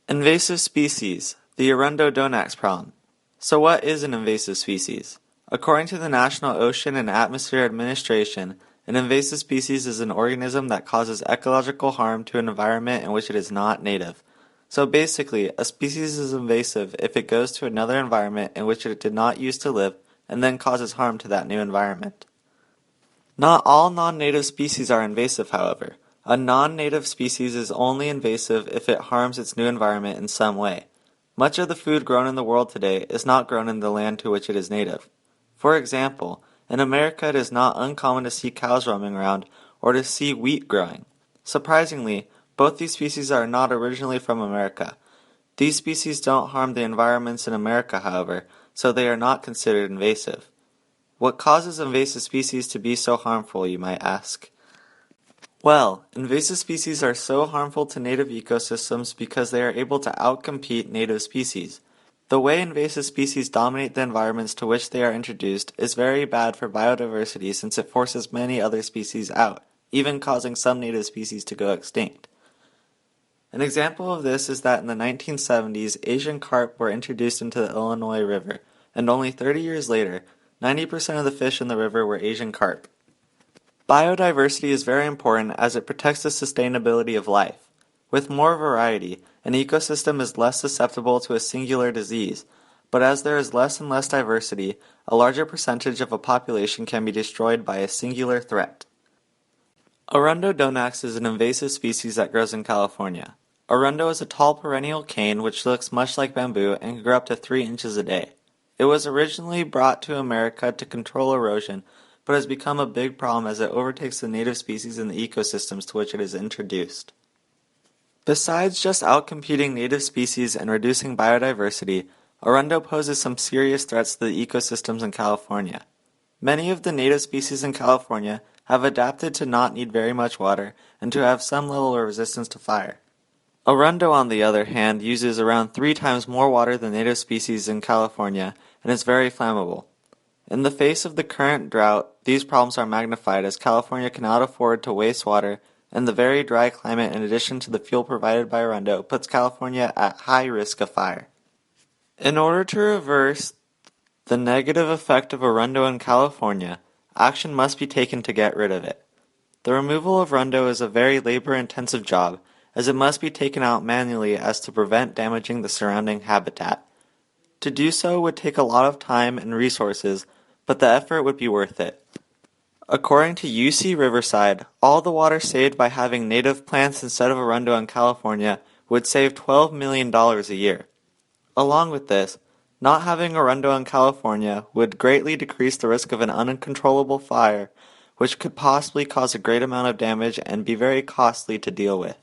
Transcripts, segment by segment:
Invasive species, the Arundo donax prawn. So what is an invasive species? According to the National Ocean and Atmosphere Administration, an invasive species is an organism that causes ecological harm to an environment in which it is not native. So basically, a species is invasive if it goes to another environment in which it did not used to live and then causes harm to that new environment. Not all non-native species are invasive, however. A non-native species is only invasive if it harms its new environment in some way. Much of the food grown in the world today is not grown in the land to which it is native. For example, in America it is not uncommon to see cows roaming around or to see wheat growing. Surprisingly, both these species are not originally from America. These species don't harm the environments in America, however, so they are not considered invasive. What causes invasive species to be so harmful, you might ask? Well, invasive species are so harmful to native ecosystems because they are able to outcompete native species. The way invasive species dominate the environments to which they are introduced is very bad for biodiversity since it forces many other species out, even causing some native species to go extinct. An example of this is that in the 1970s, Asian carp were introduced into the Illinois River, and only 30 years later, 90% of the fish in the river were Asian carp. Biodiversity is very important as it protects the sustainability of life. With more variety, an ecosystem is less susceptible to a singular disease, but as there is less and less diversity, a larger percentage of a population can be destroyed by a singular threat. Arundo donax is an invasive species that grows in California. Arundo is a tall perennial cane which looks much like bamboo and can grow up to 3 inches a day. It was originally brought to America to control erosion, but has become a big problem as it overtakes the native species in the ecosystems to which it is introduced. Besides just outcompeting native species and reducing biodiversity, Arundo poses some serious threats to the ecosystems in California. Many of the native species in California have adapted to not need very much water and to have some level of resistance to fire. Arundo, on the other hand, uses around 3 times more water than native species in California and is very flammable. In the face of the current drought, these problems are magnified as California cannot afford to waste water, and the very dry climate in addition to the fuel provided by Arundo puts California at high risk of fire. In order to reverse the negative effect of Arundo in California, action must be taken to get rid of it. The removal of Arundo is a very labor-intensive job, as it must be taken out manually as to prevent damaging the surrounding habitat. To do so would take a lot of time and resources, but the effort would be worth it. According to UC Riverside, all the water saved by having native plants instead of Arundo in California would save $12 million a year. Along with this, not having Arundo in California would greatly decrease the risk of an uncontrollable fire, which could possibly cause a great amount of damage and be very costly to deal with.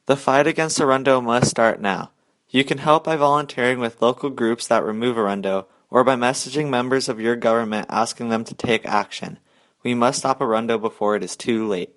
The fight against Arundo must start now. You can help by volunteering with local groups that remove Arundo, or by messaging members of your government asking them to take action. We must stop Arundo before it is too late.